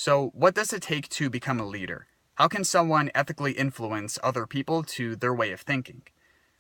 So, what does it take to become a leader? How can someone ethically influence other people to their way of thinking?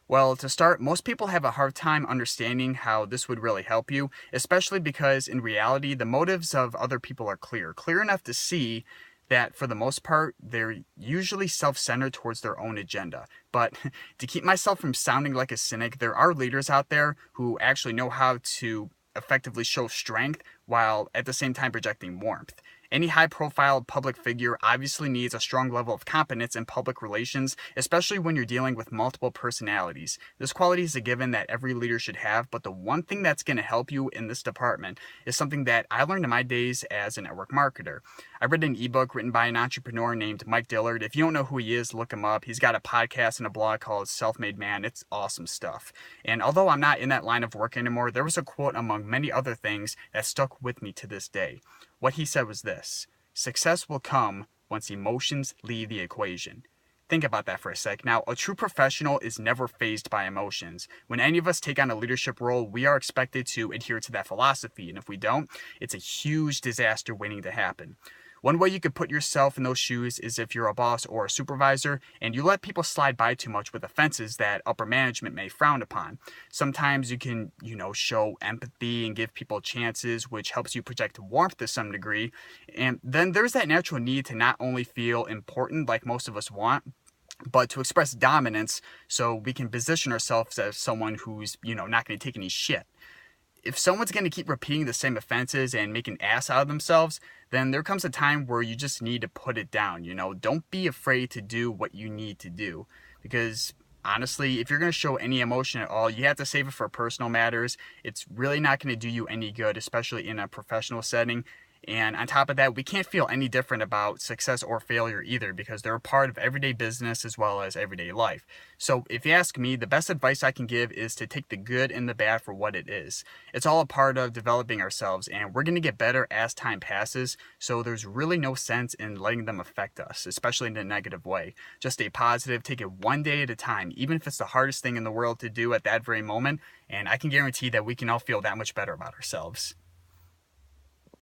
Well, to start, most people have a hard time understanding how this would really help you, especially because in reality, the motives of other people are clear enough to see that for the most part, they're usually self centered towards their own agenda. But to keep myself from sounding like a cynic, there are leaders out there who actually know how to effectively show strength while at the same time projecting warmth. Any high profile public figure obviously needs a strong level of competence in public relations, especially when you're dealing with multiple personalities. This quality is a given that every leader should have, but the one thing that's going to help you in this department is something that I learned in my days as a network marketer. I read an ebook written by an entrepreneur named Mike Dillard. If you don't know who he is, look him up. He's got a podcast and a blog called Self Made Man. It's awesome stuff. And although I'm not in that line of work anymore, there was a quote among many other things that stuck with me to this day. What he said was this: success will come once emotions leave the equation. Think about that for a sec. Now, a true professional is never fazed by emotions. When any of us take on a leadership role, we are expected to adhere to that philosophy. And if we don't, it's a huge disaster waiting to happen. One way you could put yourself in those shoes is if you're a boss or a supervisor and you let people slide by too much with offenses that upper management may frown upon. Sometimes you can, show empathy and give people chances, which helps you project warmth to some degree. And then there's that natural need to not only feel important like most of us want, but to express dominance so we can position ourselves as someone who's, not going to take any shit. If someone's going to keep repeating the same offenses and make an ass out of themselves, then there comes a time where you just need to put it down. Don't be afraid to do what you need to do, because honestly, if you're going to show any emotion at all, you have to save it for personal matters. It's really not going to do you any good, especially in a professional setting. And on top of that, we can't feel any different about success or failure either, because they're a part of everyday business as well as everyday life. So if you ask me, the best advice I can give is to take the good and the bad for what it is. It's all a part of developing ourselves, and we're going to get better as time passes. So there's really no sense in letting them affect us, especially in a negative way. Just stay positive, take it one day at a time, even if it's the hardest thing in the world to do at that very moment. And I can guarantee that we can all feel that much better about ourselves.